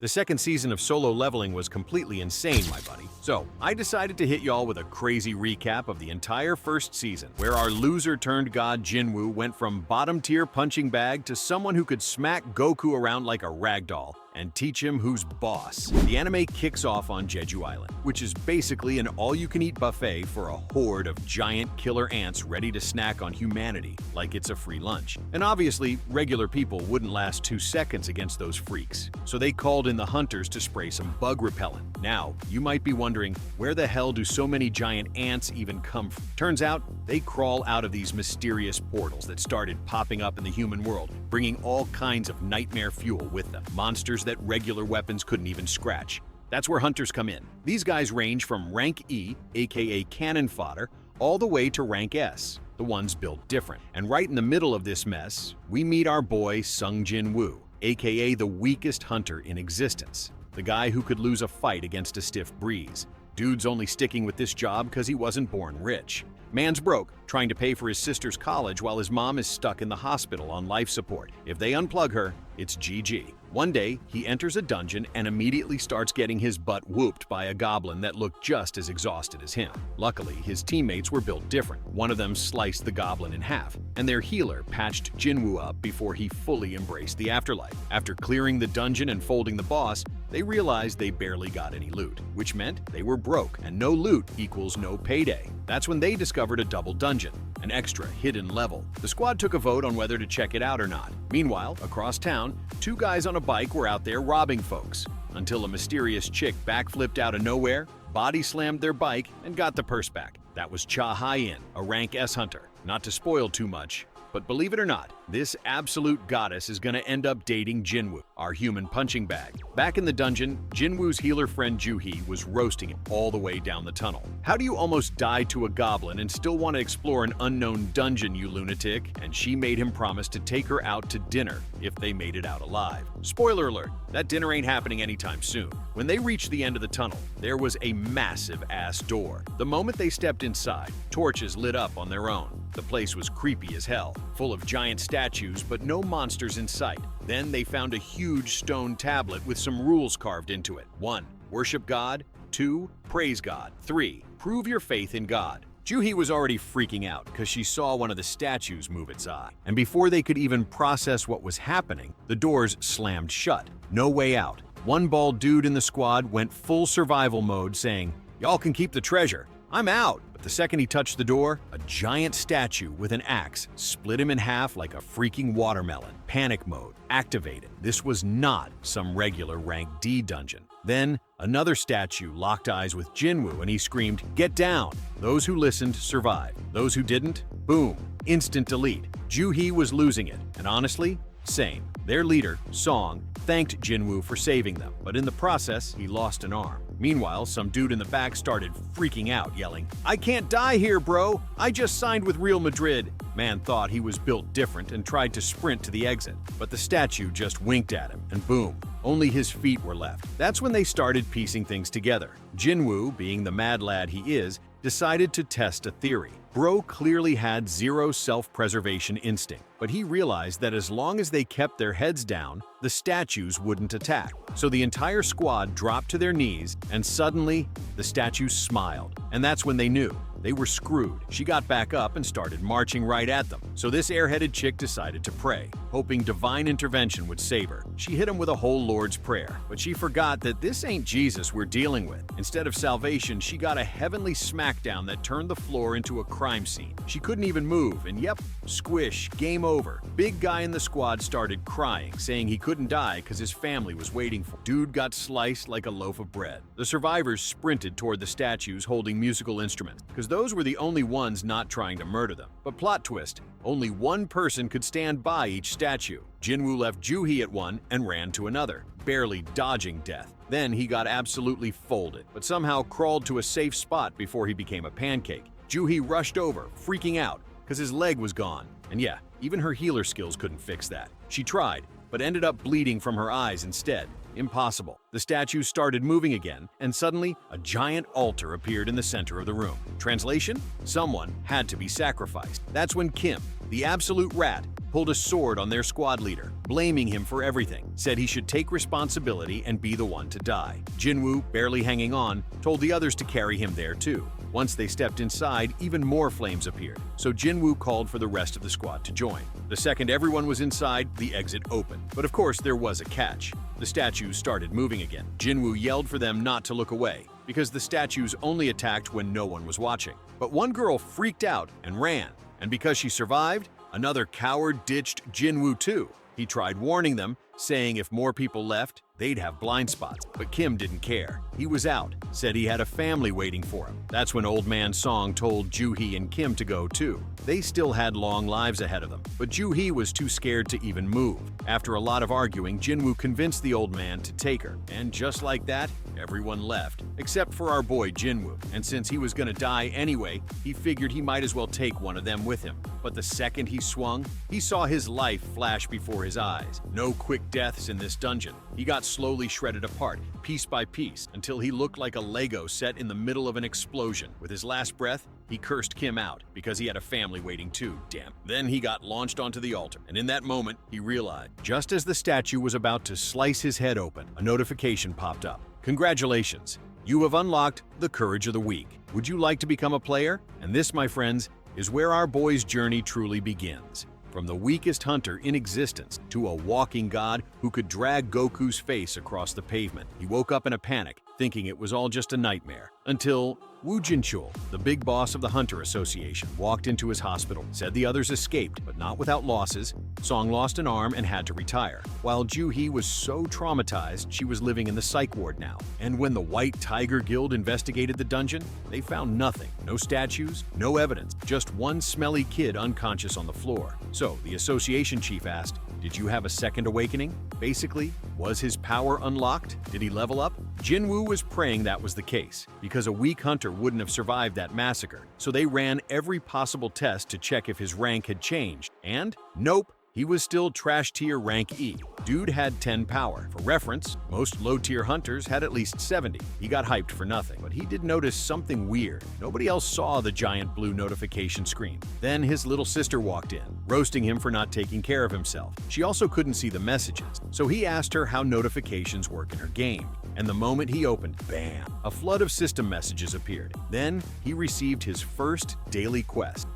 The second season of Solo Leveling was completely insane, my buddy. So, I decided to hit y'all with a crazy recap of the entire first season, where our loser-turned-god Jinwoo went from bottom-tier punching bag to someone who could smack Goku around like a ragdoll and teach him who's boss. The anime kicks off on Jeju Island, which is basically an all-you-can-eat buffet for a horde of giant killer ants ready to snack on humanity like it's a free lunch. And obviously, regular people wouldn't last 2 seconds against those freaks, so they called in the hunters to spray some bug repellent. Now, you might be wondering, where the hell do so many giant ants even come from? Turns out, they crawl out of these mysterious portals that started popping up in the human world, bringing all kinds of nightmare fuel with them. Monsters that regular weapons couldn't even scratch. That's where hunters come in. These guys range from rank E, aka cannon fodder, all the way to rank S, the ones built different. And right in the middle of this mess, we meet our boy Sung Jin Woo, aka the weakest hunter in existence. The guy who could lose a fight against a stiff breeze. Dude's only sticking with this job because he wasn't born rich. Man's broke, trying to pay for his sister's college while his mom is stuck in the hospital on life support. If they unplug her, it's GG. One day, he enters a dungeon and immediately starts getting his butt whooped by a goblin that looked just as exhausted as him. Luckily, his teammates were built different. One of them sliced the goblin in half, and their healer patched Jinwoo up before he fully embraced the afterlife. After clearing the dungeon and folding the boss, they realized they barely got any loot, which meant they were broke, and no loot equals no payday. That's when they discovered a double dungeon, an extra hidden level. The squad took a vote on whether to check it out or not. Meanwhile, across town, 2 guys on a bike were out there robbing folks, until a mysterious chick backflipped out of nowhere, body slammed their bike, and got the purse back. That was Cha Hyen, a rank S hunter. Not to spoil too much, but believe it or not, this absolute goddess is gonna end up dating Jinwoo, our human punching bag. Back in the dungeon, Jinwoo's healer friend Juhee was roasting him all the way down the tunnel. How do you almost die to a goblin and still want to explore an unknown dungeon, you lunatic? And she made him promise to take her out to dinner if they made it out alive. Spoiler alert, that dinner ain't happening anytime soon. When they reached the end of the tunnel, there was a massive ass door. The moment they stepped inside, torches lit up on their own. The place was creepy as hell, full of giant statues but no monsters in sight. Then they found a huge stone tablet with some rules carved into it. 1. Worship God. 2. Praise God. 3. Prove your faith in God. Juhee was already freaking out because she saw one of the statues move its eye. And before they could even process what was happening, the doors slammed shut. No way out. One bald dude in the squad went full survival mode saying, "Y'all can keep the treasure. I'm out." But the second he touched the door, a giant statue with an axe split him in half like a freaking watermelon. Panic mode activated. This was not some regular rank D dungeon. Then, another statue locked eyes with Jinwoo and he screamed, "Get down!" Those who listened survived. Those who didn't, boom, instant delete. Juhee was losing it, and honestly, same. Their leader, Song, thanked Jinwoo for saving them, but in the process, he lost an arm. Meanwhile, some dude in the back started freaking out, yelling, "I can't die here, bro! I just signed with Real Madrid!" Man thought he was built different and tried to sprint to the exit, but the statue just winked at him, and boom, only his feet were left. That's when they started piecing things together. Jinwoo, being the mad lad he is, decided to test a theory. Bro clearly had zero self-preservation instinct, but he realized that as long as they kept their heads down, the statues wouldn't attack. So the entire squad dropped to their knees, and suddenly, the statues smiled. And that's when they knew. They were screwed. She got back up and started marching right at them. So this airheaded chick decided to pray, hoping divine intervention would save her. She hit him with a whole Lord's Prayer, but she forgot that this ain't Jesus we're dealing with. Instead of salvation, she got a heavenly smackdown that turned the floor into a crime scene. She couldn't even move, and yep, squish, game over. Big guy in the squad started crying, saying he couldn't die because his family was waiting for him. Dude got sliced like a loaf of bread. The survivors sprinted toward the statues holding musical instruments, because those were the only ones not trying to murder them. But plot twist, only one person could stand by each statue. Jinwoo left Juhee at one and ran to another, barely dodging death. Then he got absolutely folded, but somehow crawled to a safe spot before he became a pancake. Juhee rushed over, freaking out, because his leg was gone. And yeah, even her healer skills couldn't fix that. She tried, but ended up bleeding from her eyes instead. Impossible. The statue started moving again, and suddenly, a giant altar appeared in the center of the room. Translation? Someone had to be sacrificed. That's when Kim, the absolute rat, pulled a sword on their squad leader, blaming him for everything, said he should take responsibility and be the one to die. Jinwoo, barely hanging on, told the others to carry him there too. Once they stepped inside, even more flames appeared, so Jinwoo called for the rest of the squad to join. The second everyone was inside, the exit opened. But of course, there was a catch. The statues started moving again. Jinwoo yelled for them not to look away, because the statues only attacked when no one was watching. But one girl freaked out and ran, and because she survived, another coward ditched Jinwoo too. He tried warning them, saying if more people left, they'd have blind spots. But Kim didn't care. He was out, said he had a family waiting for him. That's when Old Man Song told Joo-hee and Kim to go too. They still had long lives ahead of them, but Joo-hee was too scared to even move. After a lot of arguing, Jinwoo convinced the old man to take her. And just like that, everyone left, except for our boy Jinwoo. And since he was gonna die anyway, he figured he might as well take one of them with him. But the second he swung, he saw his life flash before his eyes. No quick deaths in this dungeon. He got slowly shredded apart, piece by piece, until he looked like a Lego set in the middle of an explosion. With his last breath, he cursed Kim out because he had a family waiting too, damn. Then he got launched onto the altar, and in that moment, he realized, just as the statue was about to slice his head open, a notification popped up. Congratulations, you have unlocked the Courage of the Weak. Would you like to become a player? And this, my friends, is where our boy's journey truly begins. From the weakest hunter in existence to a walking god who could drag Goku's face across the pavement. He woke up in a panic, thinking it was all just a nightmare, until Woo Jin-chul, the big boss of the Hunter Association, walked into his hospital, said the others escaped, but not without losses. Song lost an arm and had to retire, while Joo-hee was so traumatized she was living in the psych ward now. And when the White Tiger Guild investigated the dungeon, they found nothing. No statues, no evidence, just one smelly kid unconscious on the floor. So the association chief asked, did you have a second awakening? Basically, was his power unlocked? Did he level up? Jinwoo was praying that was the case, because a weak hunter wouldn't have survived that massacre. So they ran every possible test to check if his rank had changed. And nope, he was still trash tier rank E. Dude had 10 power. For reference, most low-tier hunters had at least 70. He got hyped for nothing, but he did notice something weird. Nobody else saw the giant blue notification screen. Then his little sister walked in, roasting him for not taking care of himself. She also couldn't see the messages, so he asked her how notifications work in her game. And the moment he opened, bam, a flood of system messages appeared. Then he received his first daily quest.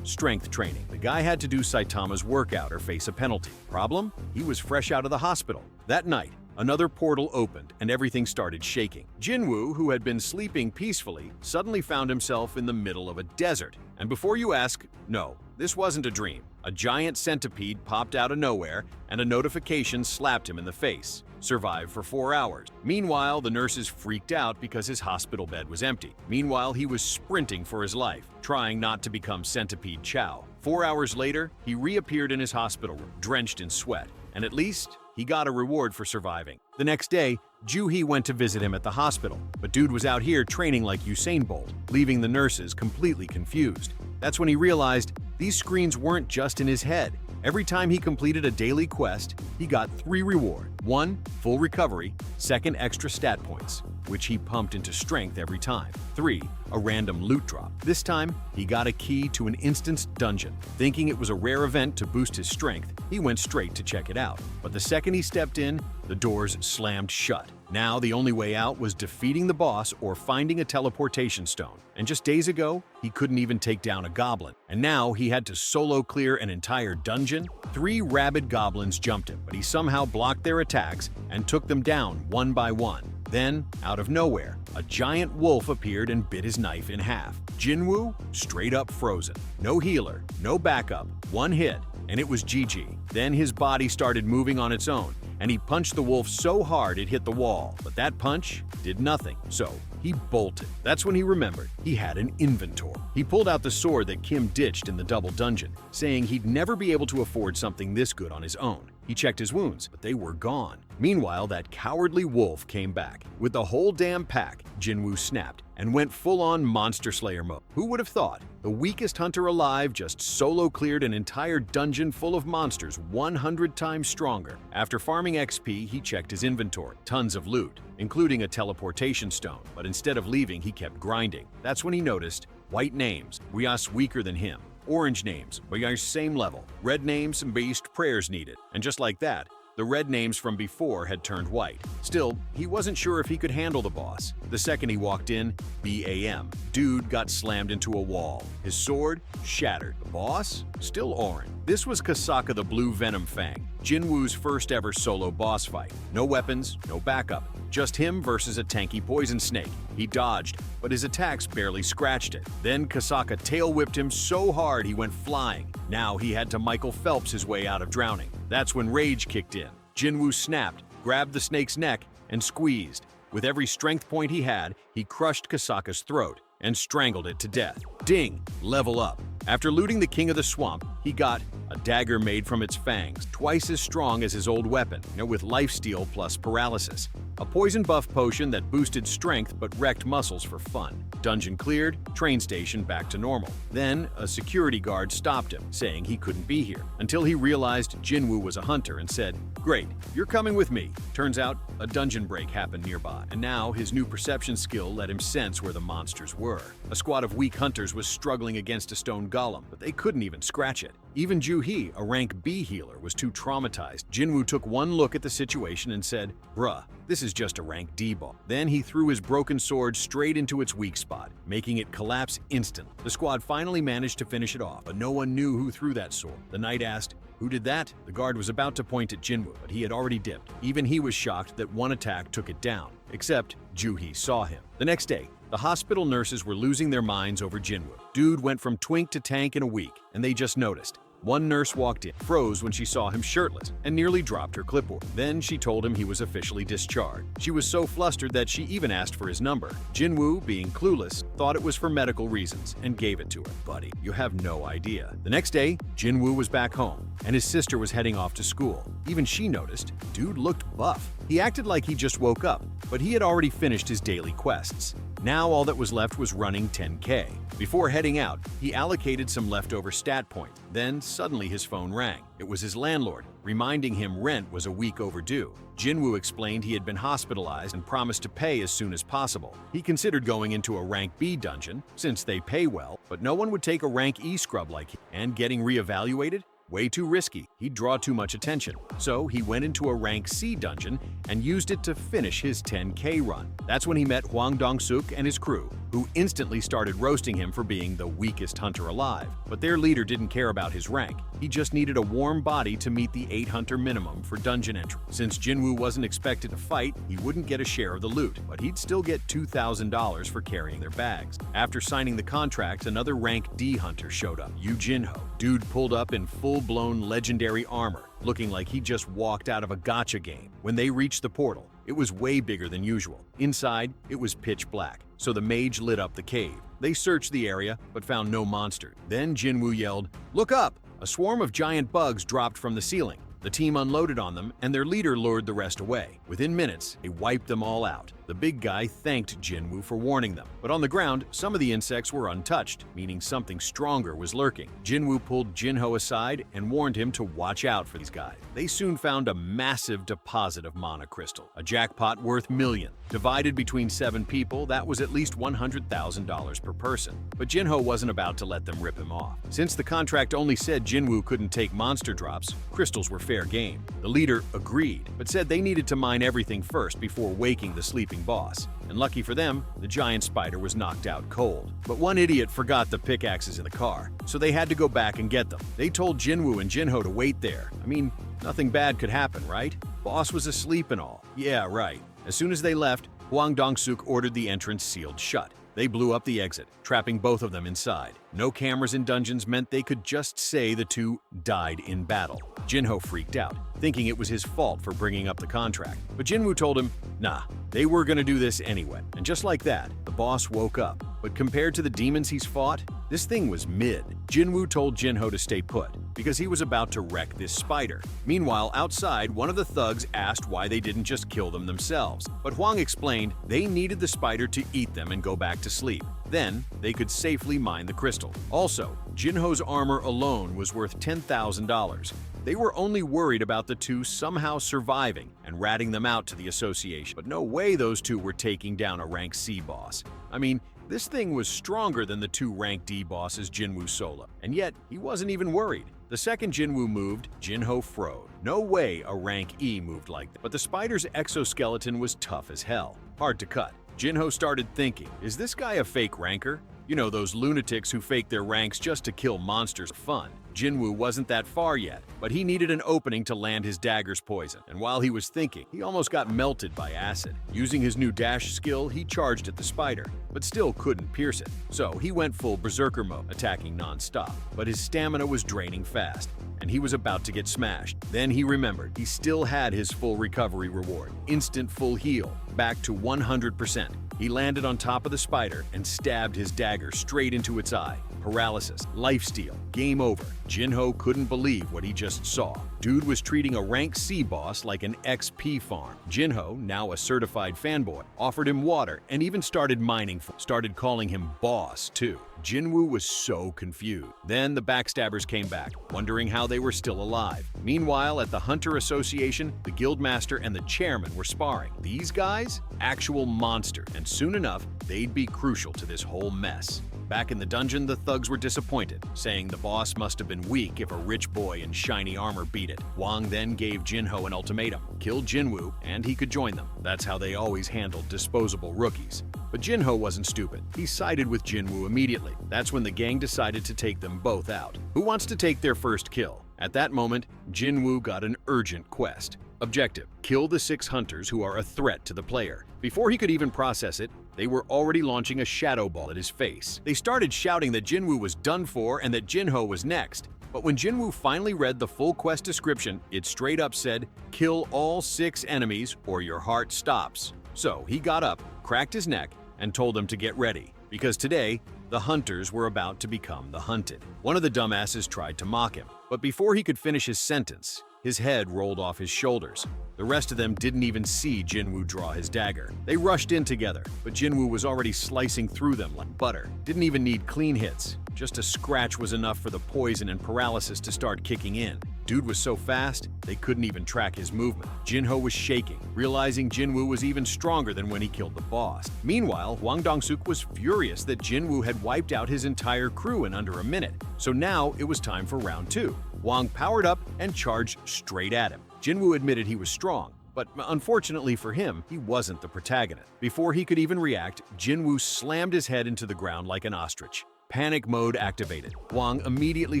Strength training. The guy had to do Saitama's workout or face a penalty. Problem? He was fresh out of the hospital. That night, another portal opened and everything started shaking. Jinwoo, who had been sleeping peacefully, suddenly found himself in the middle of a desert. And before you ask, no, this wasn't a dream. A giant centipede popped out of nowhere and a notification slapped him in the face. Survived for 4 hours. Meanwhile, the nurses freaked out because his hospital bed was empty. Meanwhile, he was sprinting for his life, trying not to become Centipede Chow. 4 hours later, he reappeared in his hospital room, drenched in sweat, and at least he got a reward for surviving. The next day, Joo-hee went to visit him at the hospital, but dude was out here training like Usain Bolt, leaving the nurses completely confused. That's when he realized these screens weren't just in his head. Every time he completed a daily quest, he got 3 rewards. 1, full recovery. 2, extra stat points, which he pumped into strength every time. 3, a random loot drop. This time, he got a key to an instanced dungeon. Thinking it was a rare event to boost his strength, he went straight to check it out. But the second he stepped in, the doors slammed shut. Now the only way out was defeating the boss or finding a teleportation stone. And just days ago, he couldn't even take down a goblin. And now he had to solo clear an entire dungeon? 3 rabid goblins jumped him, but he somehow blocked their attacks and took them down one by one. Then, out of nowhere, a giant wolf appeared and bit his knife in half. Jinwoo, straight up frozen. No healer, no backup, 1 hit, and it was GG. Then his body started moving on its own, and he punched the wolf so hard it hit the wall. But that punch did nothing, so he bolted. That's when he remembered he had an inventory. He pulled out the sword that Kim ditched in the double dungeon, saying he'd never be able to afford something this good on his own. He checked his wounds, but they were gone. Meanwhile, that cowardly wolf came back. With the whole damn pack, Jinwoo snapped and went full-on Monster Slayer mode. Who would have thought? The weakest hunter alive just solo cleared an entire dungeon full of monsters 100 times stronger. After farming XP, he checked his inventory. Tons of loot, including a teleportation stone. But instead of leaving, he kept grinding. That's when he noticed white names, Wyas weaker than him. Orange names, Wyas same level. Red names, Beast prayers needed. And just like that, the red names from before had turned white. Still, he wasn't sure if he could handle the boss. The second he walked in, BAM. Dude got slammed into a wall. His sword shattered. The boss? Still orange. This was Kasaka the Blue Venom Fang, Jinwoo's first ever solo boss fight. No weapons, no backup. Just him versus a tanky poison snake. He dodged, but his attacks barely scratched it. Then Kasaka tail-whipped him so hard he went flying. Now he had to Michael Phelps his way out of drowning. That's when rage kicked in. Jinwoo snapped, grabbed the snake's neck, and squeezed. With every strength point he had, he crushed Kasaka's throat and strangled it to death. Ding! Level up. After looting the king of the swamp, he got a dagger made from its fangs, twice as strong as his old weapon, with lifesteal plus paralysis. A poison buff potion that boosted strength but wrecked muscles for fun. Dungeon cleared, train station back to normal. Then, a security guard stopped him, saying he couldn't be here, until he realized Jinwoo was a hunter and said, "Great, you're coming with me." Turns out, a dungeon break happened nearby, and now his new perception skill let him sense where the monsters were. A squad of weak hunters was struggling against a stone golem, but they couldn't even scratch it. Even Ju-hee, a rank B healer, was too traumatized. Jinwoo took one look at the situation and said, "Bruh, this is just a rank D ball." Then he threw his broken sword straight into its weak spot, making it collapse instantly. The squad finally managed to finish it off, but no one knew who threw that sword. The knight asked, "Who did that?" The guard was about to point at Jinwoo, but he had already dipped. Even he was shocked that one attack took it down, except Ju-hee saw him. The next day, the hospital nurses were losing their minds over Jinwoo. Dude went from twink to tank in a week, and they just noticed. One nurse walked in, froze when she saw him shirtless, and nearly dropped her clipboard. Then she told him he was officially discharged. She was so flustered that she even asked for his number. Jinwoo, being clueless, thought it was for medical reasons and gave it to her. "Buddy, you have no idea." The next day, Jinwoo was back home, and his sister was heading off to school. Even she noticed, dude looked buff. He acted like he just woke up, but he had already finished his daily quests. Now all that was left was running 10K. Before heading out, he allocated some leftover stat points. Then suddenly his phone rang. It was his landlord, reminding him rent was a week overdue. Jinwoo explained he had been hospitalized and promised to pay as soon as possible. He considered going into a rank B dungeon, since they pay well, but no one would take a rank E scrub like him. And getting reevaluated? Way too risky. He'd draw too much attention. So he went into a rank C dungeon and used it to finish his 10K run. That's when he met Hwang Dong-suk and his crew, who instantly started roasting him for being the weakest hunter alive. But their leader didn't care about his rank. He just needed a warm body to meet the 8 hunter minimum for dungeon entry. Since Jinwoo wasn't expected to fight, he wouldn't get a share of the loot, but he'd still get $2,000 for carrying their bags. After signing the contract, another rank D hunter showed up, Yu Jinho. Dude pulled up in full-blown legendary armor, looking like he just walked out of a gacha game. When they reached the portal, it was way bigger than usual. Inside, it was pitch black, so the mage lit up the cave. They searched the area, but found no monster. Then Jinwoo yelled, "Look up!" A swarm of giant bugs dropped from the ceiling. The team unloaded on them, and their leader lured the rest away. Within minutes, they wiped them all out. The big guy thanked Jinwoo for warning them. But on the ground, some of the insects were untouched, meaning something stronger was lurking. Jinwoo pulled Jinho aside and warned him to watch out for these guys. They soon found a massive deposit of mana crystal, a jackpot worth millions. Divided between 7 people, that was at least $100,000 per person. But Jinho wasn't about to let them rip him off. Since the contract only said Jinwoo couldn't take monster drops, crystals were fair game. The leader agreed, but said they needed to mine everything first before waking the sleeping boss. And lucky for them, the giant spider was knocked out cold. But one idiot forgot the pickaxes in the car, so they had to go back and get them. They told Jinwoo and Jinho to wait there. I mean, nothing bad could happen, right? Boss was asleep and all. Yeah, right. As soon as they left, Hwang Dong-suk ordered the entrance sealed shut. They blew up the exit, trapping both of them inside. No cameras in dungeons meant they could just say the two died in battle. Jinho freaked out, thinking it was his fault for bringing up the contract. But Jinwoo told him, nah, they were gonna do this anyway. And just like that, the boss woke up. But compared to the demons he's fought, this thing was mid. Jinwoo told Jinho to stay put because he was about to wreck this spider. Meanwhile, outside, one of the thugs asked why they didn't just kill them themselves, but Hwang explained they needed the spider to eat them and go back to sleep. Then, they could safely mine the crystal. Also, Jinho's armor alone was worth $10,000. They were only worried about the two somehow surviving and ratting them out to the association. But no way those two were taking down a rank C boss. I mean, this thing was stronger than the two rank D bosses Jinwoo solo, and yet he wasn't even worried. The second Jinwoo moved, Jinho froze. No way a rank E moved like that. But the spider's exoskeleton was tough as hell. Hard to cut. Jinho started thinking, is this guy a fake ranker? You know, those lunatics who fake their ranks just to kill monsters for fun. Jinwoo wasn't that far yet, but he needed an opening to land his dagger's poison. And while he was thinking, he almost got melted by acid. Using his new dash skill, he charged at the spider, but still couldn't pierce it. So he went full berserker mode, attacking non-stop. But his stamina was draining fast, and he was about to get smashed. Then he remembered he still had his full recovery reward, instant full heal, back to 100%. He landed on top of the spider and stabbed his dagger straight into its eye. Paralysis, lifesteal, game over. Jinho couldn't believe what he just saw. Dude was treating a rank C boss like an XP farm. Jinho, now a certified fanboy, offered him water and even started mining for him. Started calling him boss too. Jinwoo was so confused. Then the backstabbers came back, wondering how they were still alive. Meanwhile, at the Hunter Association, the guildmaster and the chairman were sparring. These guys? Actual monsters, and soon enough, they'd be crucial to this whole mess. Back in the dungeon, the thugs were disappointed, saying the boss must have been weak if a rich boy in shiny armor beat it. Hwang then gave Jinho an ultimatum: kill Jinwoo and he could join them. That's how they always handled disposable rookies. But Jinho wasn't stupid. He sided with Jinwoo immediately. That's when the gang decided to take them both out. Who wants to take their first kill? At that moment, Jinwoo got an urgent quest. Objective: kill the 6 hunters who are a threat to the player. Before he could even process it, they were already launching a shadow ball at his face. They started shouting that Jinwoo was done for and that Jinho was next. But when Jinwoo finally read the full quest description, it straight up said, kill all 6 enemies or your heart stops. So he got up, cracked his neck, and told them to get ready, because today, the hunters were about to become the hunted. One of the dumbasses tried to mock him, but before he could finish his sentence, his head rolled off his shoulders. The rest of them didn't even see Jinwoo draw his dagger. They rushed in together, but Jinwoo was already slicing through them like butter. Didn't even need clean hits. Just a scratch was enough for the poison and paralysis to start kicking in. Dude was so fast, they couldn't even track his movement. Jinho was shaking, realizing Jinwoo was even stronger than when he killed the boss. Meanwhile, Hwang Dong-suk was furious that Jinwoo had wiped out his entire crew in under a minute. So now it was time for round 2. Hwang powered up and charged straight at him. Jinwoo admitted he was strong, but unfortunately for him, he wasn't the protagonist. Before he could even react, Jinwoo slammed his head into the ground like an ostrich. Panic mode activated. Hwang immediately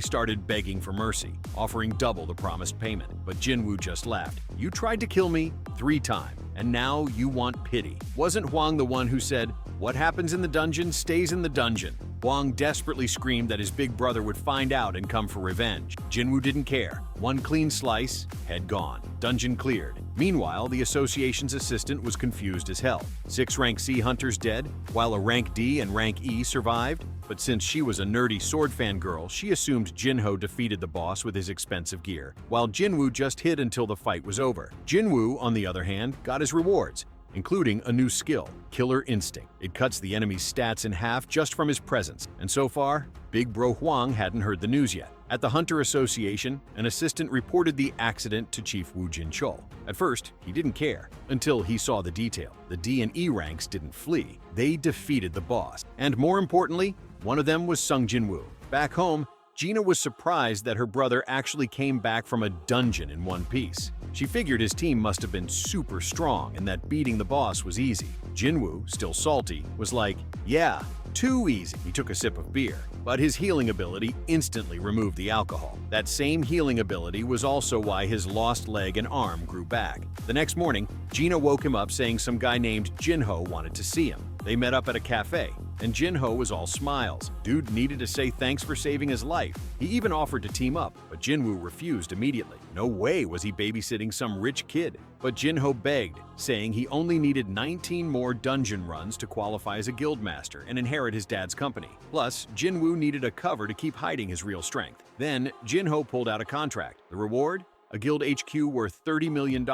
started begging for mercy, offering double the promised payment. But Jinwoo just laughed. You tried to kill me 3 times, and now you want pity. Wasn't Hwang the one who said, what happens in the dungeon stays in the dungeon? Hwang desperately screamed that his big brother would find out and come for revenge. Jinwoo didn't care. One clean slice, head gone. Dungeon cleared. Meanwhile, the association's assistant was confused as hell. 6 rank C hunters dead, while a rank D and rank E survived. But since she was a nerdy sword fan girl, she assumed Jinho defeated the boss with his expensive gear, while Jinwoo just hid until the fight was over. Jinwoo, on the other hand, got his rewards, including a new skill, Killer Instinct. It cuts the enemy's stats in half just from his presence. And so far, Big Bro Hwang hadn't heard the news yet. At the Hunter Association, an assistant reported the accident to Chief Woo Jin-chul. At first, he didn't care, until he saw the detail. The D and E ranks didn't flee. They defeated the boss. And more importantly, one of them was Sung Jinwoo. Back home, Gina was surprised that her brother actually came back from a dungeon in one piece. She figured his team must have been super strong and that beating the boss was easy. Jinwoo, still salty, was like, yeah, too easy. He took a sip of beer, but his healing ability instantly removed the alcohol. That same healing ability was also why his lost leg and arm grew back. The next morning, Gina woke him up saying some guy named Jinho wanted to see him. They met up at a cafe, and Jinho was all smiles. Dude needed to say thanks for saving his life. He even offered to team up, but Jinwoo refused immediately. No way was he babysitting some rich kid. But Jinho begged, saying he only needed 19 more dungeon runs to qualify as a guildmaster and inherit his dad's company. Plus, Jinwoo needed a cover to keep hiding his real strength. Then, Jinho pulled out a contract. The reward? A guild HQ worth $30 million,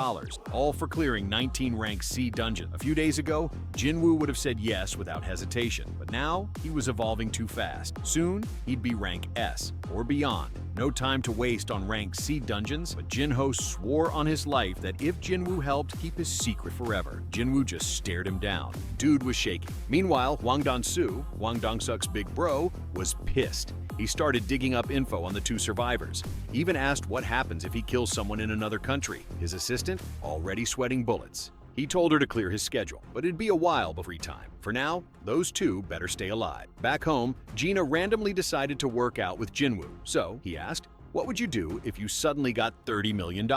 all for clearing 19 rank C dungeons. A few days ago, Jinwoo would have said yes without hesitation, but now he was evolving too fast. Soon, he'd be rank S or beyond. No time to waste on rank C dungeons, but Jinho swore on his life that if Jinwoo helped keep his secret forever. Jinwoo just stared him down. Dude was shaking. Meanwhile, Hwang Dan-soo, Hwang Dong-suk's big bro, was pissed. He started digging up info on the two survivors. He even asked what happens if he kills someone in another country. His assistant, already sweating bullets. He told her to clear his schedule, but it'd be a while before free time. For now, those two better stay alive. Back home, Gina randomly decided to work out with Jinwoo. So, he asked, what would you do if you suddenly got $30 million?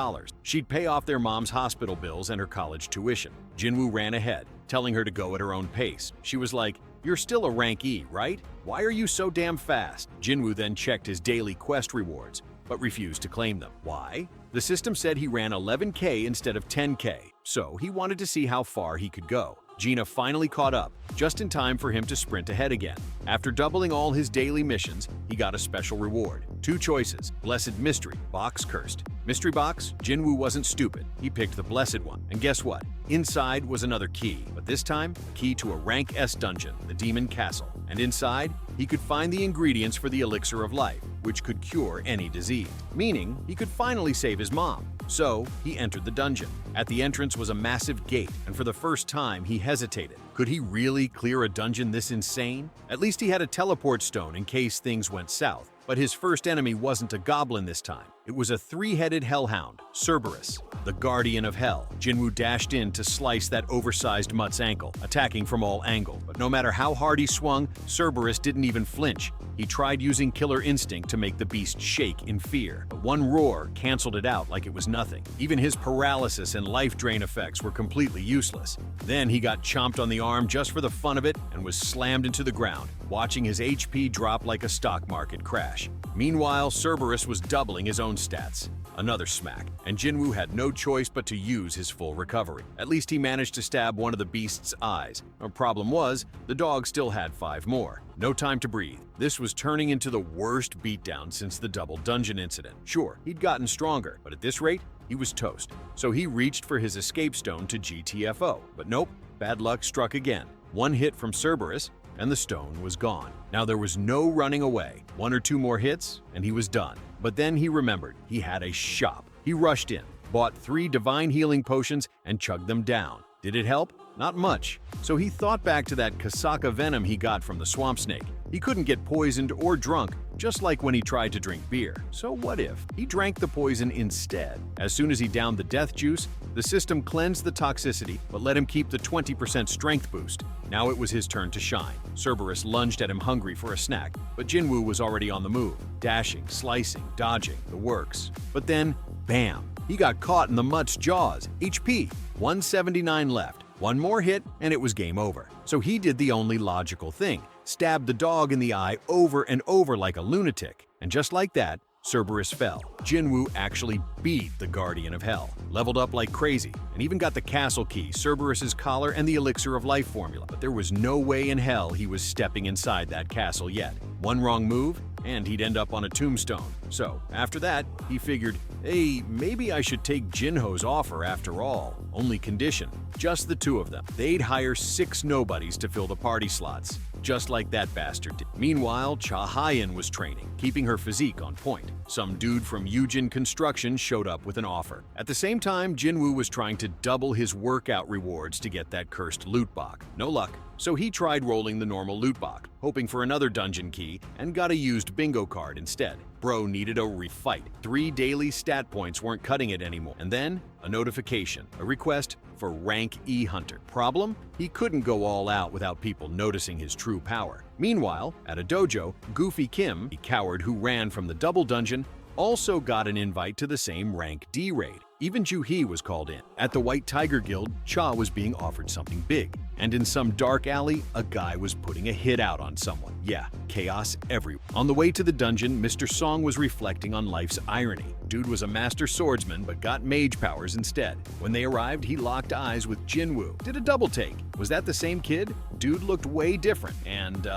She'd pay off their mom's hospital bills and her college tuition. Jinwoo ran ahead, telling her to go at her own pace. She was like, "You're still a rank E, right? Why are you so damn fast?" Jinwoo then checked his daily quest rewards, but refused to claim them. Why? The system said he ran 11K instead of 10K, so he wanted to see how far he could go. Gina finally caught up, just in time for him to sprint ahead again. After doubling all his daily missions, he got a special reward. Two choices: Blessed Mystery, Box Cursed. Mystery Box? Jinwoo wasn't stupid. He picked the Blessed one. And guess what? Inside was another key, but this time, a key to a rank S dungeon, the Demon Castle. And inside, he could find the ingredients for the Elixir of Life, which could cure any disease. Meaning, he could finally save his mom. So, he entered the dungeon. At the entrance was a massive gate, and for the first time, he hesitated. Could he really clear a dungeon this insane? At least he had a teleport stone in case things went south. But his first enemy wasn't a goblin this time. It was a three-headed hellhound, Cerberus, the guardian of hell. Jinwoo dashed in to slice that oversized mutt's ankle, attacking from all angles. But no matter how hard he swung, Cerberus didn't even flinch. He tried using Killer Instinct to make the beast shake in fear, but one roar canceled it out like it was nothing. Even his paralysis and life drain effects were completely useless. Then he got chomped on the arm just for the fun of it and was slammed into the ground, watching his HP drop like a stock market crash. Meanwhile, Cerberus was doubling his own stats. Another smack, and Jinwoo had no choice but to use his full recovery. At least he managed to stab one of the beast's eyes. The problem was, the dog still had 5 more. No time to breathe. This was turning into the worst beatdown since the double dungeon incident. Sure, he'd gotten stronger, but at this rate, he was toast. So he reached for his escape stone to GTFO. But nope, bad luck struck again. One hit from Cerberus, and the stone was gone. Now there was no running away. 1 or 2 more hits, and he was done. But then he remembered he had a shop. He rushed in, bought 3 divine healing potions, and chugged them down. Did it help? Not much. So he thought back to that Kasaka venom he got from the swamp snake. He couldn't get poisoned or drunk, just like when he tried to drink beer. So what if he drank the poison instead? As soon as he downed the death juice, the system cleansed the toxicity, but let him keep the 20% strength boost. Now it was his turn to shine. Cerberus lunged at him hungry for a snack, but Jinwoo was already on the move, dashing, slicing, dodging, the works. But then, bam! He got caught in the mutt's jaws. HP, 179 left. One more hit, and it was game over. So he did the only logical thing, stabbed the dog in the eye over and over like a lunatic. And just like that, Cerberus fell. Jinwoo actually beat the Guardian of Hell, leveled up like crazy, and even got the castle key, Cerberus's collar, and the Elixir of Life formula. But there was no way in hell he was stepping inside that castle yet. One wrong move, and he'd end up on a tombstone. So, after that, he figured, hey, maybe I should take Jinho's offer after all. Only condition, just the 2 of them. They'd hire 6 nobodies to fill the party slots, just like that bastard did. Meanwhile, Cha Hyen was training, keeping her physique on point. Some dude from Yujin Construction showed up with an offer. At the same time, Jinwoo was trying to double his workout rewards to get that cursed loot box. No luck. So he tried rolling the normal loot box, hoping for another dungeon key, and got a used bingo card instead. Bro needed a refight. 3 daily stat points weren't cutting it anymore. And then, a notification, a request for rank E Hunter. Problem? He couldn't go all out without people noticing his true power. Meanwhile, at a dojo, Goofy Kim, the coward who ran from the double dungeon, also got an invite to the same rank D raid. Even Ju Hee was called in. At the White Tiger Guild, Cha was being offered something big. And in some dark alley, a guy was putting a hit out on someone. Yeah, chaos everywhere. On the way to the dungeon, Mr. Song was reflecting on life's irony. Dude was a master swordsman but got mage powers instead. When they arrived, he locked eyes with Jinwoo. Did a double take. Was that the same kid? Dude looked way different, and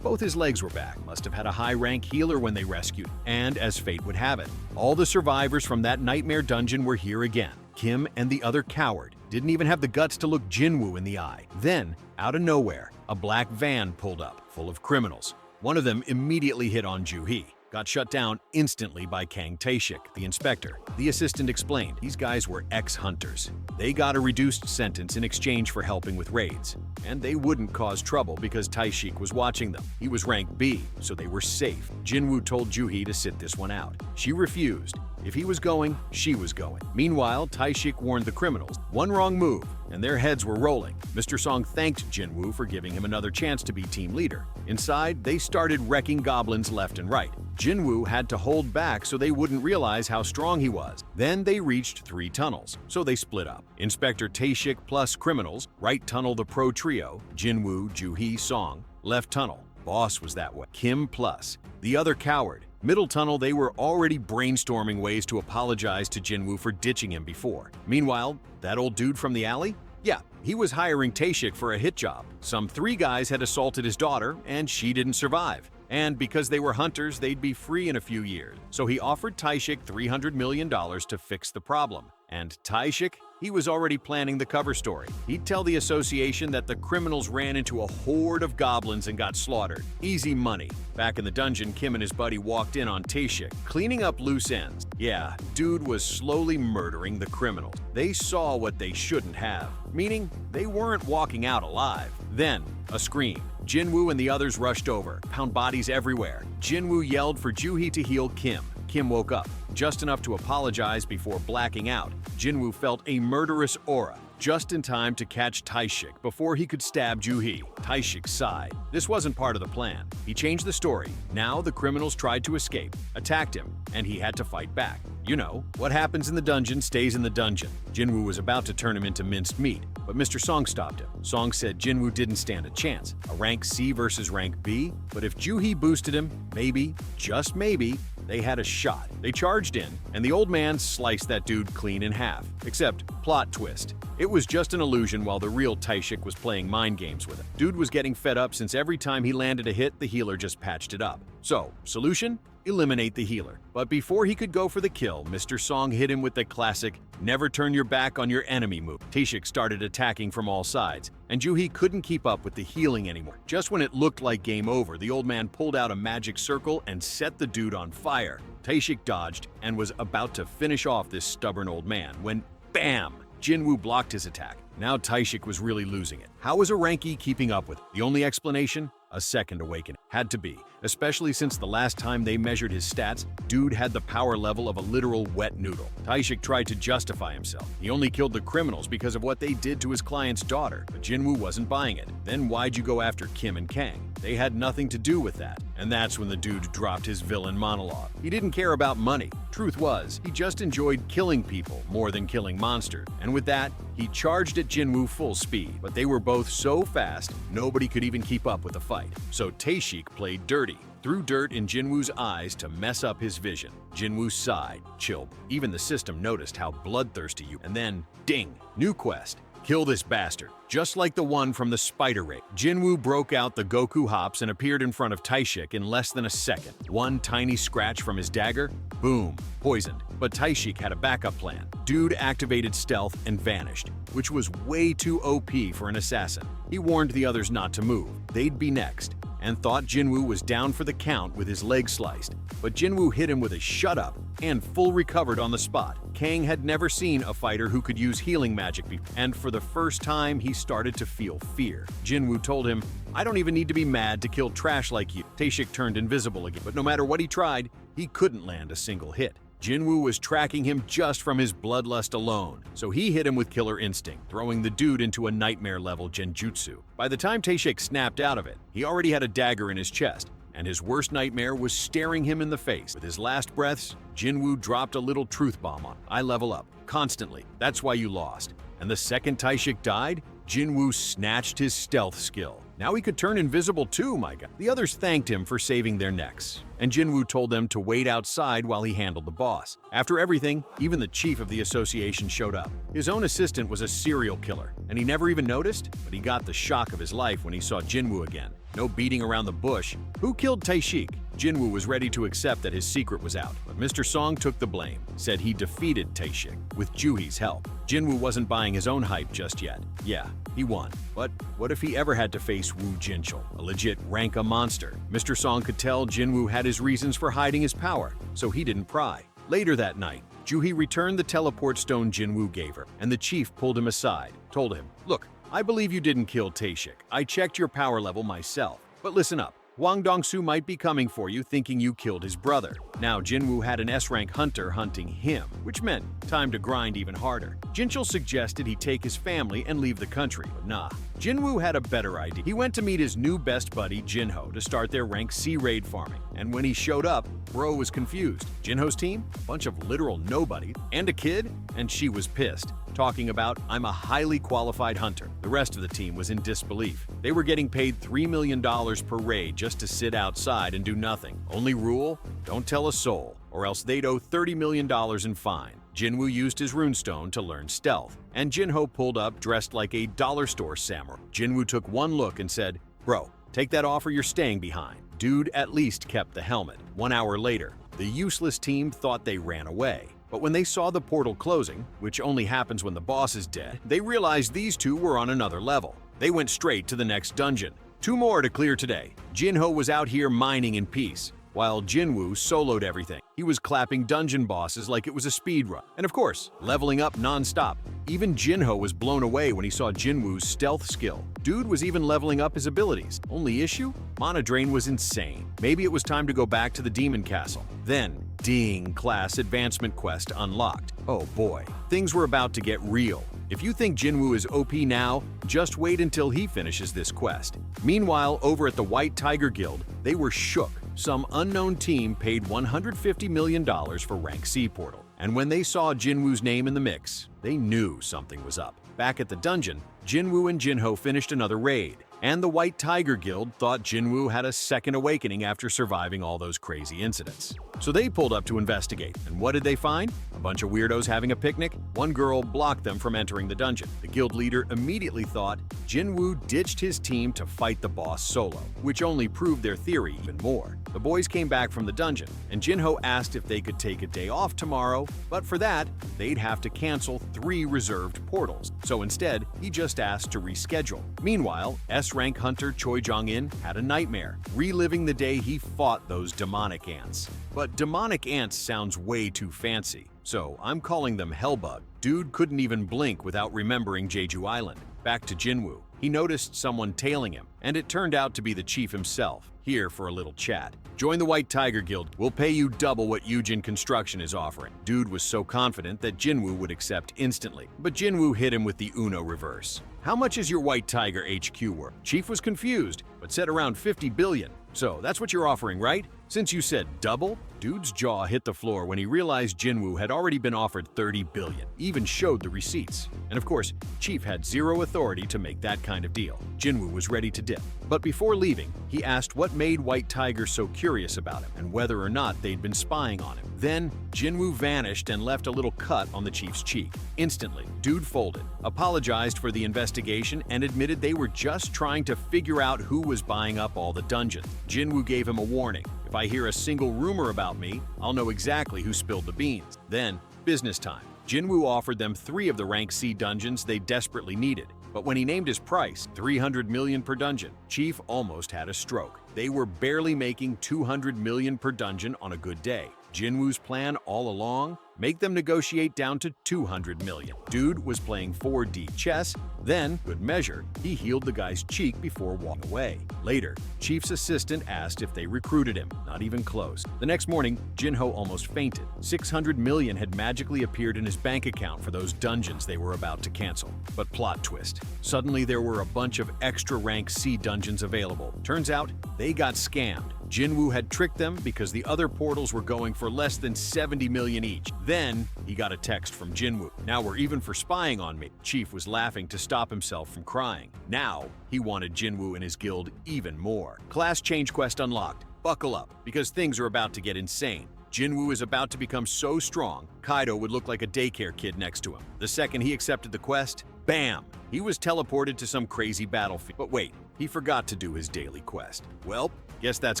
both his legs were back. Must have had a high-rank healer when they rescued. And as fate would have it, all the survivors from that nightmare dungeon were here again. Kim and the other coward didn't even have the guts to look Jinwoo in the eye. Then, out of nowhere, a black van pulled up, full of criminals. One of them immediately hit on Joo-hee. Got shut down instantly by Kang Tae-shik, the inspector. The assistant explained these guys were ex-hunters. They got a reduced sentence in exchange for helping with raids. And they wouldn't cause trouble because Tae-shik was watching them. He was rank B, so they were safe. Jinwoo told Joo-hee to sit this one out. She refused. If he was going, she was going. Meanwhile, Tae-shik warned the criminals. One wrong move, and their heads were rolling. Mr. Song thanked Jinwoo for giving him another chance to be team leader. Inside, they started wrecking goblins left and right. Jinwoo had to hold back so they wouldn't realize how strong he was. Then they reached 3 tunnels, so they split up. Inspector Tae-shik plus criminals, right tunnel the pro trio, Jinwoo, Joo-hee, Song, left tunnel, boss was that way, Kim plus, the other coward. Middle tunnel, they were already brainstorming ways to apologize to Jinwoo for ditching him before. Meanwhile, that old dude from the alley? Yeah, he was hiring Tae-shik for a hit job. Some 3 guys had assaulted his daughter, and she didn't survive. And because they were hunters, they'd be free in a few years. So he offered Tae-shik $300 million to fix the problem. And Tae-shik, he was already planning the cover story. He'd tell the association that the criminals ran into a horde of goblins and got slaughtered. Easy money. Back in the dungeon, Kim and his buddy walked in on Tae-shik, cleaning up loose ends. Yeah, dude was slowly murdering the criminals. They saw what they shouldn't have, meaning they weren't walking out alive. Then, a scream. Jinwoo and the others rushed over, found bodies everywhere. Jinwoo yelled for Joo-hee to heal Kim. Kim woke up, just enough to apologize before blacking out. Jinwoo felt a murderous aura, just in time to catch Tae-shik before he could stab Joo-hee. Tae-shik sighed. This wasn't part of the plan. He changed the story. Now the criminals tried to escape, attacked him, and he had to fight back. You know, what happens in the dungeon stays in the dungeon. Jinwoo was about to turn him into minced meat, but Mr. Song stopped him. Song said Jinwoo didn't stand a chance. A rank C versus rank B? But if Joo-hee boosted him, maybe, just maybe, they had a shot. They charged in, and the old man sliced that dude clean in half. Except, plot twist. It was just an illusion while the real Tae-shik was playing mind games with him. Dude was getting fed up since every time he landed a hit, the healer just patched it up. So, solution? Eliminate the healer. But before he could go for the kill, Mr. Song hit him with the classic, never turn your back on your enemy move. Tae-shik started attacking from all sides, and Joo-hee couldn't keep up with the healing anymore. Just when it looked like game over, the old man pulled out a magic circle and set the dude on fire. Tae-shik dodged and was about to finish off this stubborn old man when, bam! Jinwoo blocked his attack. Now Tae-shik was really losing it. How was a rank E keeping up with it? The only explanation? A second awakening. Had to be. Especially since the last time they measured his stats, dude had the power level of a literal wet noodle. Tae-shik tried to justify himself. He only killed the criminals because of what they did to his client's daughter, but Jinwoo wasn't buying it. Then why'd you go after Kim and Kang? They had nothing to do with that. And that's when the dude dropped his villain monologue. He didn't care about money. Truth was, he just enjoyed killing people more than killing monsters. And with that, he charged at Jinwoo full speed. But they were both so fast, nobody could even keep up with the fight. So Tae-shik played dirty, threw dirt in Jinwoo's eyes to mess up his vision. Jinwoo sighed, chilled. Even the system noticed how bloodthirsty you. And then, ding, new quest. Kill this bastard. Just like the one from the spider raid. Jinwoo broke out the Goku hops and appeared in front of Tae-shik in less than a second. One tiny scratch from his dagger, boom, poisoned. But Tae-shik had a backup plan. Dude activated stealth and vanished, which was way too OP for an assassin. He warned the others not to move. They'd be next, and thought Jinwoo was down for the count with his leg sliced. But Jinwoo hit him with a shut up and full recovered on the spot. Kang had never seen a fighter who could use healing magic before, and for the first time he started to feel fear. Jinwoo told him, I don't even need to be mad to kill trash like you. Tae-shik turned invisible again, but no matter what he tried, he couldn't land a single hit. Jinwoo was tracking him just from his bloodlust alone, so he hit him with Killer Instinct, throwing the dude into a nightmare-level genjutsu. By the time Tae-shik snapped out of it, he already had a dagger in his chest, and his worst nightmare was staring him in the face. With his last breaths, Jinwoo dropped a little truth bomb on him. I level up, constantly. That's why you lost. And the second Tae-shik died, Jinwoo snatched his stealth skill. Now he could turn invisible too, my god. The others thanked him for saving their necks, and Jinwoo told them to wait outside while he handled the boss. After everything, even the chief of the association showed up. His own assistant was a serial killer, and he never even noticed, but he got the shock of his life when he saw Jinwoo again. No beating around the bush. Who killed Taishik? Jinwoo was ready to accept that his secret was out, but Mr. Song took the blame, said he defeated Taishik with Juhi's help. Jinwoo wasn't buying his own hype just yet. Yeah, he won. But what if he ever had to face Wu Jinchul, a legit Ranka monster? Mr. Song could tell Jinwoo had his reasons for hiding his power, so he didn't pry. Later that night, Juhi returned the teleport stone Jinwoo gave her, and the chief pulled him aside, told him, "Look, I believe you didn't kill Taishik. I checked your power level myself. But listen up. Wang Dongsu might be coming for you thinking you killed his brother." Now Jinwoo had an S-rank hunter hunting him, which meant time to grind even harder. Jinchul suggested he take his family and leave the country, but nah. Jinwoo had a better idea. He went to meet his new best buddy Jinho to start their rank C raid farming, and when he showed up, bro was confused. Jinho's team? A bunch of literal nobodies, and a kid? And she was pissed, talking about, "I'm a highly qualified hunter." The rest of the team was in disbelief. They were getting paid $3 million per raid just to sit outside and do nothing. Only rule? Don't tell a soul, or else they'd owe $30 million in fine. Jinwoo used his runestone to learn stealth, and Jinho pulled up dressed like a dollar store samurai. Jinwoo took one look and said, "Bro, take that off or you're staying behind." Dude at least kept the helmet. 1 hour later, the useless team thought they ran away. But when they saw the portal closing, which only happens when the boss is dead, they realized these two were on another level. They went straight to the next dungeon. 2 more to clear today. Jinho was out here mining in peace, while Jinwoo soloed everything. He was clapping dungeon bosses like it was a speedrun. And of course, leveling up non-stop. Even Jinho was blown away when he saw Jinwoo's stealth skill. Dude was even leveling up his abilities. Only issue? Mana drain was insane. Maybe it was time to go back to the Demon Castle. Then, ding, class advancement quest unlocked. Oh boy, things were about to get real. If you think Jinwoo is OP now, just wait until he finishes this quest. Meanwhile, over at the White Tiger Guild, they were shook. Some unknown team paid $150 million for Rank C portal. And when they saw Jinwoo's name in the mix, they knew something was up. Back at the dungeon, Jinwoo and Jinho finished another raid, and the White Tiger Guild thought Jinwoo had a second awakening after surviving all those crazy incidents. So they pulled up to investigate, and what did they find? A bunch of weirdos having a picnic? One girl blocked them from entering the dungeon. The guild leader immediately thought Jinwoo ditched his team to fight the boss solo, which only proved their theory even more. The boys came back from the dungeon, and Jinho asked if they could take a day off tomorrow, but for that, they'd have to cancel 3 reserved portals. So instead, he just asked to reschedule. Meanwhile, S-rank hunter Choi Jong-in had a nightmare, reliving the day he fought those demonic ants. But demonic ants sounds way too fancy, so I'm calling them Hellbug. Dude couldn't even blink without remembering Jeju Island. Back to Jinwoo. He noticed someone tailing him, and it turned out to be the chief himself, here for a little chat. Join the White Tiger Guild. We'll pay you double what Yujin Construction is offering. Dude was so confident that Jinwoo would accept instantly, but Jinwoo hit him with the Uno reverse. How much is your White Tiger HQ worth? Chief was confused, but said around 50 billion. So that's what you're offering, right? Since you said double? Dude's jaw hit the floor when he realized Jinwoo had already been offered 30 billion, even showed the receipts. And of course, Chief had zero authority to make that kind of deal. Jinwoo was ready to dip. But before leaving, he asked what made White Tiger so curious about him and whether or not they'd been spying on him. Then, Jinwoo vanished and left a little cut on the Chief's cheek. Instantly, Dude folded, apologized for the investigation, and admitted they were just trying to figure out who was buying up all the dungeons. Jinwoo gave him a warning. If I hear a single rumor about me, I'll know exactly who spilled the beans. Then, business time. Jinwoo offered them 3 of the Rank C dungeons they desperately needed. But when he named his price, 300 million per dungeon, Chief almost had a stroke. They were barely making 200 million per dungeon on a good day. Jinwoo's plan all along? Make them negotiate down to 200 million. Dude was playing 4D chess, then, good measure, he healed the guy's cheek before walking away. Later, Chief's assistant asked if they recruited him. Not even close. The next morning, Jinho almost fainted. 600 million had magically appeared in his bank account for those dungeons they were about to cancel. But plot twist. Suddenly there were a bunch of extra rank C dungeons available. Turns out, they got scammed. Jinwoo had tricked them because the other portals were going for less than 70 million each. Then, he got a text from Jinwoo. "Now we're even for spying on me." Chief was laughing to stop himself from crying. Now, he wanted Jinwoo and his guild even more. Class change quest unlocked. Buckle up, because things are about to get insane. Jinwoo is about to become so strong, Kaido would look like a daycare kid next to him. The second he accepted the quest, bam! He was teleported to some crazy battlefield. But wait, he forgot to do his daily quest. Well, guess that's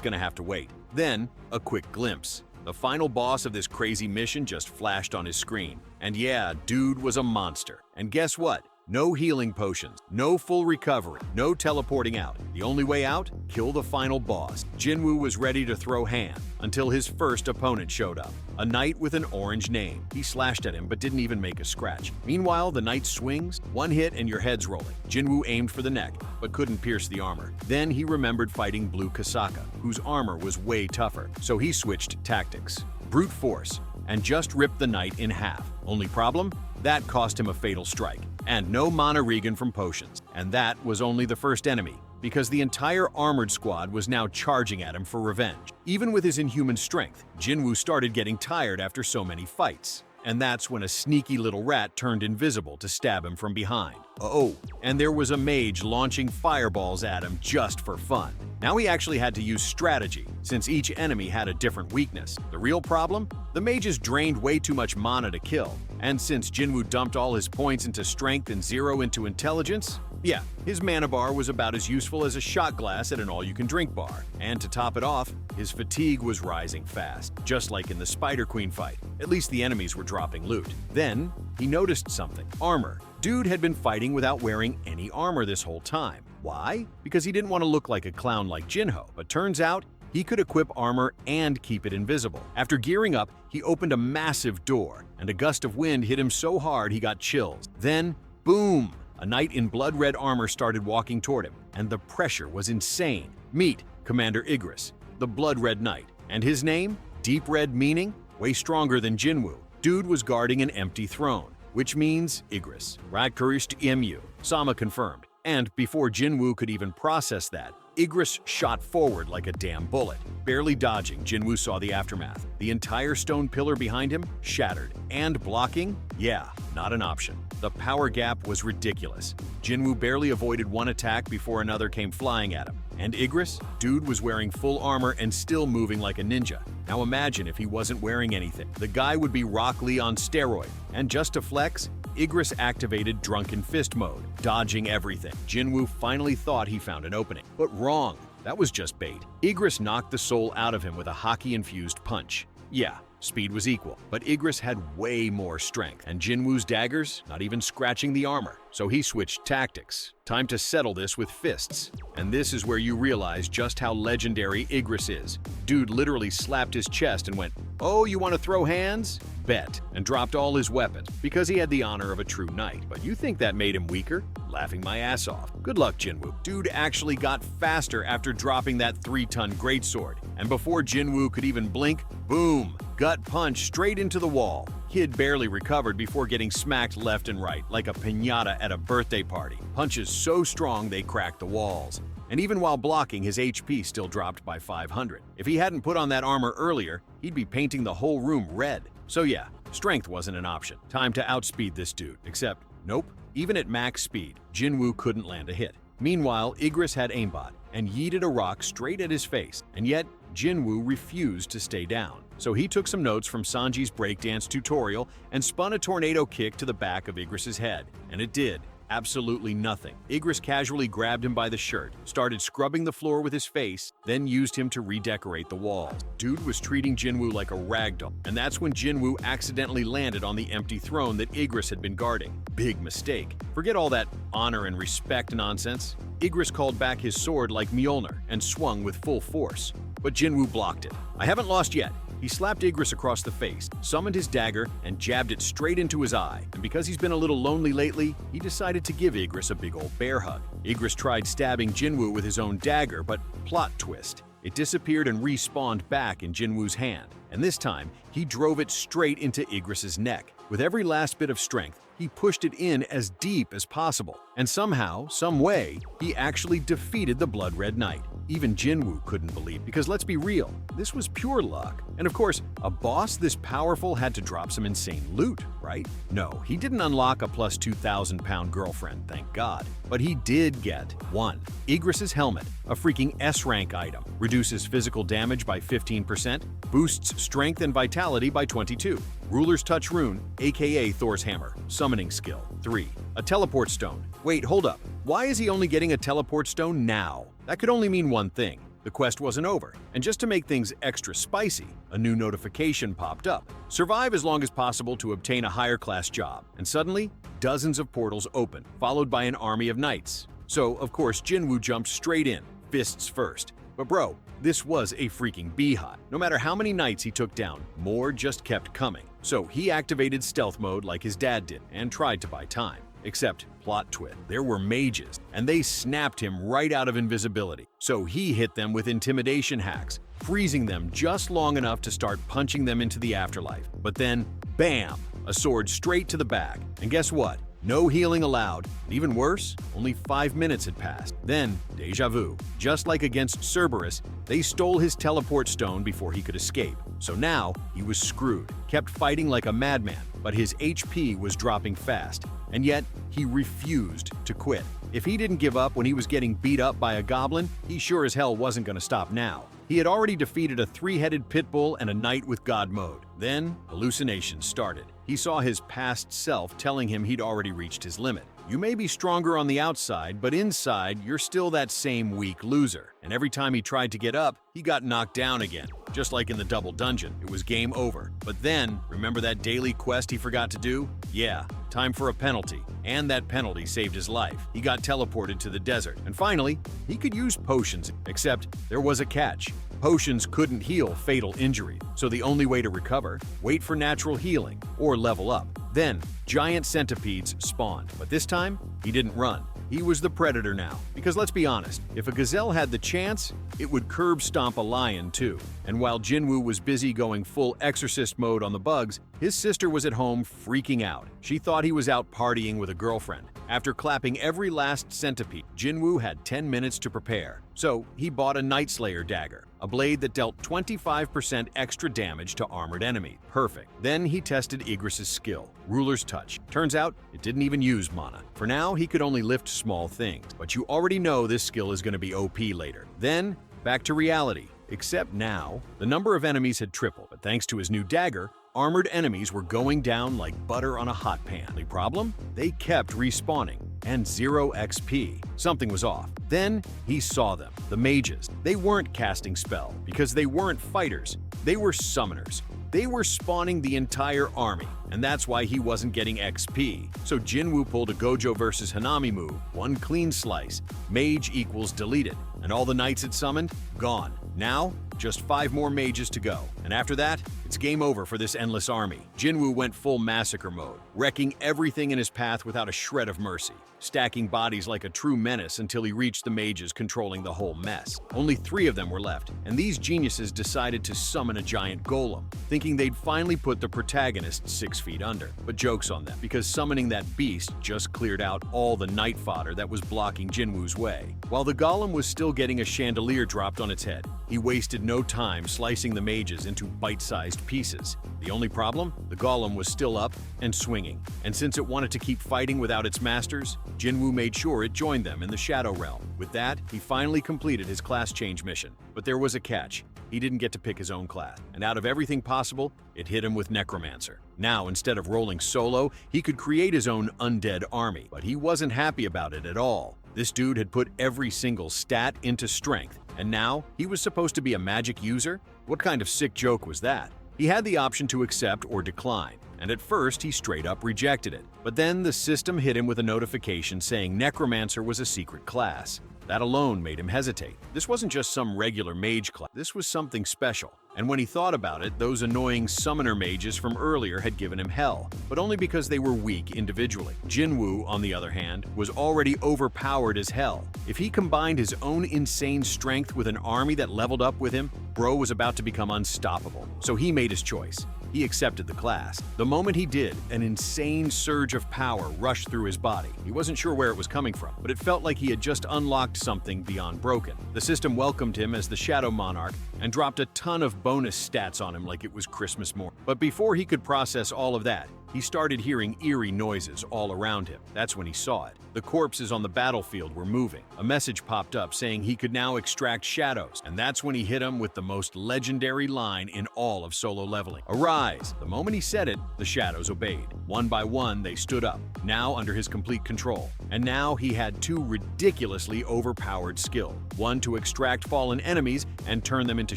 gonna have to wait. Then, a quick glimpse. The final boss of this crazy mission just flashed on his screen. And yeah, dude was a monster. And guess what? No healing potions, no full recovery, no teleporting out. The only way out? Kill the final boss. Jinwoo was ready to throw hand until his first opponent showed up. A knight with an orange name. He slashed at him but didn't even make a scratch. Meanwhile, the knight swings, one hit and your head's rolling. Jinwoo aimed for the neck but couldn't pierce the armor. Then he remembered fighting Blue Kasaka, whose armor was way tougher. So he switched tactics. Brute force, and just ripped the knight in half. Only problem? That cost him a fatal strike. And no mana regen from potions. And that was only the first enemy, because the entire armored squad was now charging at him for revenge. Even with his inhuman strength, Jinwoo started getting tired after so many fights. And that's when a sneaky little rat turned invisible to stab him from behind. Oh, and there was a mage launching fireballs at him just for fun. Now he actually had to use strategy, since each enemy had a different weakness. The real problem? The mages drained way too much mana to kill, and since Jinwoo dumped all his points into strength and 0 into intelligence, yeah, his mana bar was about as useful as a shot glass at an all-you-can-drink bar. And to top it off, his fatigue was rising fast, just like in the Spider Queen fight. At least the enemies were dropping loot. Then, he noticed something. Armor. Dude had been fighting without wearing any armor this whole time. Why? Because he didn't want to look like a clown like Jinho. But turns out, he could equip armor and keep it invisible. After gearing up, he opened a massive door, and a gust of wind hit him so hard he got chills. Then, boom! A knight in blood-red armor started walking toward him, and the pressure was insane. Meet Commander Igris, the blood-red knight. And his name? Deep red meaning? Way stronger than Jinwoo. Dude was guarding an empty throne, which means Igris. Radkurist Emu. Sama confirmed. And before Jinwoo could even process that, Igris shot forward like a damn bullet. Barely dodging, Jinwoo saw the aftermath. The entire stone pillar behind him shattered. And blocking? Yeah, not an option. The power gap was ridiculous. Jinwoo barely avoided one attack before another came flying at him. And Igris? Dude was wearing full armor and still moving like a ninja. Now imagine if he wasn't wearing anything. The guy would be Rock Lee on steroid. And just to flex, Igris activated Drunken Fist mode, dodging everything. Jinwoo finally thought he found an opening. But wrong. That was just bait. Igris knocked the soul out of him with a hockey-infused punch. Yeah, speed was equal, but Igris had way more strength, and Jinwoo's daggers not even scratching the armor. So he switched tactics. Time to settle this with fists. And this is where you realize just how legendary Igris is. Dude literally slapped his chest and went, "Oh, you want to throw hands? Bet," and dropped all his weapons, because he had the honor of a true knight. But you think that made him weaker? Laughing my ass off. Good luck, Jinwoo. Dude actually got faster after dropping that 3-ton greatsword. And before Jinwoo could even blink, boom! Gut punch straight into the wall. Kid barely recovered before getting smacked left and right, like a piñata at a birthday party. Punches so strong they cracked the walls. And even while blocking, his HP still dropped by 500. If he hadn't put on that armor earlier, he'd be painting the whole room red. So yeah, strength wasn't an option. Time to outspeed this dude. Except, nope. Even at max speed, Jinwoo couldn't land a hit. Meanwhile, Igris had aimbot and yeeted a rock straight at his face. And yet, Jinwoo refused to stay down. So he took some notes from Sanji's breakdance tutorial and spun a tornado kick to the back of Igris's head. And it did absolutely nothing. Igris casually grabbed him by the shirt, started scrubbing the floor with his face, then used him to redecorate the walls. Dude was treating Jinwoo like a ragdoll, and that's when Jinwoo accidentally landed on the empty throne that Igris had been guarding. Big mistake. Forget all that honor and respect nonsense. Igris called back his sword like Mjolnir and swung with full force. But Jinwoo blocked it. I haven't lost yet. He slapped Igris across the face, summoned his dagger, and jabbed it straight into his eye. And because he's been a little lonely lately, he decided to give Igris a big old bear hug. Igris tried stabbing Jinwoo with his own dagger, but plot twist. It disappeared and respawned back in Jinwoo's hand. And this time, he drove it straight into Igris's neck. With every last bit of strength, he pushed it in as deep as possible. And somehow, some way, he actually defeated the Blood Red Knight. Even Jinwoo couldn't believe, because let's be real, this was pure luck. And of course, a boss this powerful had to drop some insane loot, right? No, he didn't unlock a plus 2,000-pound girlfriend, thank God. But he did get 1. Igris's helmet, a freaking S-rank item, reduces physical damage by 15%, boosts strength and vitality by 22. Ruler's Touch Rune, aka Thor's Hammer, summoning skill. 3. A teleport stone. Wait, hold up. Why is he only getting a teleport stone now? That could only mean one thing. The quest wasn't over, and just to make things extra spicy, a new notification popped up. Survive as long as possible to obtain a higher class job. And suddenly, dozens of portals open, followed by an army of knights. So, of course, Jinwoo jumped straight in, fists first. But bro, this was a freaking beehive. No matter how many knights he took down, more just kept coming. So he activated stealth mode like his dad did, and tried to buy time. Except, plot twist, there were mages, and they snapped him right out of invisibility. So he hit them with intimidation hacks, freezing them just long enough to start punching them into the afterlife. But then, bam! A sword straight to the back. And guess what? No healing allowed. And even worse, only 5 minutes had passed. Then, deja vu. Just like against Cerberus, they stole his teleport stone before he could escape. So now, he was screwed. Kept fighting like a madman, but his HP was dropping fast. And yet, he refused to quit. If he didn't give up when he was getting beat up by a goblin, he sure as hell wasn't going to stop now. He had already defeated a 3-headed pit bull and a knight with god mode. Then, hallucinations started. He saw his past self telling him he'd already reached his limit. You may be stronger on the outside, but inside, you're still that same weak loser. And every time he tried to get up, he got knocked down again. Just like in the double dungeon, it was game over. But then, remember that daily quest he forgot to do? Yeah, time for a penalty. And that penalty saved his life. He got teleported to the desert. And finally, he could use potions, except there was a catch. Potions couldn't heal fatal injury, so the only way to recover, wait for natural healing, or level up. Then, giant centipedes spawned, but this time, he didn't run. He was the predator now, because let's be honest, if a gazelle had the chance, it would curb stomp a lion too. And while Jinwoo was busy going full exorcist mode on the bugs, his sister was at home freaking out. She thought he was out partying with a girlfriend. After clapping every last centipede, Jinwoo had 10 minutes to prepare. So he bought a Night Slayer dagger, a blade that dealt 25% extra damage to armored enemies. Perfect. Then he tested Igris's skill, Ruler's Touch. Turns out, it didn't even use mana. For now, he could only lift small things, but you already know this skill is going to be OP later. Then, back to reality. Except now, the number of enemies had tripled, but thanks to his new dagger, armored enemies were going down like butter on a hot pan. The problem? They kept respawning, and 0 XP. Something was off. Then he saw them, the mages. They weren't casting spell, because they weren't fighters. They were summoners. They were spawning the entire army, and that's why he wasn't getting XP. So Jinwoo pulled a Gojo versus Hanami move, one clean slice, mage equals deleted, and all the knights it summoned, gone. Now, just 5 more mages to go, and after that, it's game over for this endless army. Jinwoo went full massacre mode, wrecking everything in his path without a shred of mercy, stacking bodies like a true menace until he reached the mages controlling the whole mess. Only 3 of them were left, and these geniuses decided to summon a giant golem, thinking they'd finally put the protagonist 6 feet under. But joke's on them, because summoning that beast just cleared out all the night fodder that was blocking Jinwoo's way. While the golem was still getting a chandelier dropped on its head, he wasted no time slicing the mages into bite-sized pieces. The only problem? The golem was still up and swinging, and since it wanted to keep fighting without its masters, Jinwoo made sure it joined them in the Shadow Realm. With that, he finally completed his class change mission. But there was a catch. He didn't get to pick his own class, and out of everything possible, it hit him with Necromancer. Now, instead of rolling solo, he could create his own undead army, but he wasn't happy about it at all. This dude had put every single stat into strength, and now he was supposed to be a magic user? What kind of sick joke was that? He had the option to accept or decline, and at first he straight up rejected it. But then the system hit him with a notification saying Necromancer was a secret class. That alone made him hesitate. This wasn't just some regular mage class, this was something special. And when he thought about it, those annoying summoner mages from earlier had given him hell, but only because they were weak individually. Jinwoo, on the other hand, was already overpowered as hell. If he combined his own insane strength with an army that leveled up with him, bro was about to become unstoppable. So he made his choice. He accepted the class. The moment he did, an insane surge of power rushed through his body. He wasn't sure where it was coming from, but it felt like he had just unlocked something beyond broken. The system welcomed him as the Shadow Monarch and dropped a ton of bonus stats on him like it was Christmas morning. But before he could process all of that, he started hearing eerie noises all around him. That's when he saw it. The corpses on the battlefield were moving. A message popped up saying he could now extract shadows, and that's when he hit him with the most legendary line in all of Solo Leveling. Arise! The moment he said it, the shadows obeyed. One by one, they stood up, now under his complete control. And now he had two ridiculously overpowered skills. One to extract fallen enemies and turn them into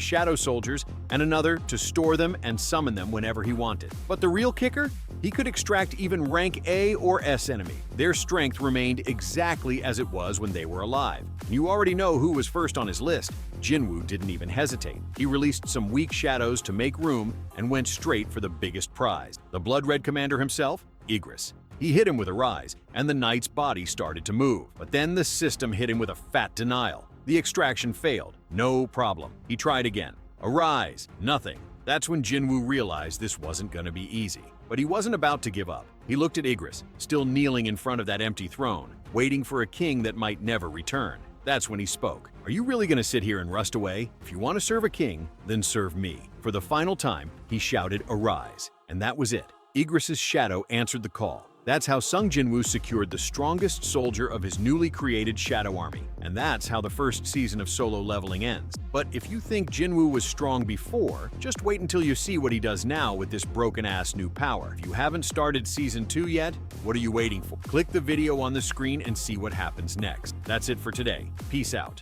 shadow soldiers, and another to store them and summon them whenever he wanted. But the real kicker? He could extract even rank A or S enemy. Their strength remained exactly as it was when they were alive. You already know who was first on his list. Jinwoo didn't even hesitate. He released some weak shadows to make room and went straight for the biggest prize. The Blood Red Commander himself, Igris. He hit him with Arise, and the knight's body started to move. But then the system hit him with a fat denial. The extraction failed. No problem. He tried again. Arise. Nothing. That's when Jinwoo realized this wasn't gonna be easy. But he wasn't about to give up. He looked at Igris, still kneeling in front of that empty throne, waiting for a king that might never return. That's when he spoke. Are you really gonna sit here and rust away? If you want to serve a king, then serve me. For the final time, he shouted, Arise. And that was it. Igris' shadow answered the call. That's how Sung Jinwoo secured the strongest soldier of his newly created Shadow Army. And that's how the first season of Solo Leveling ends. But if you think Jinwoo was strong before, just wait until you see what he does now with this broken-ass new power. If you haven't started Season 2 yet, what are you waiting for? Click the video on the screen and see what happens next. That's it for today. Peace out.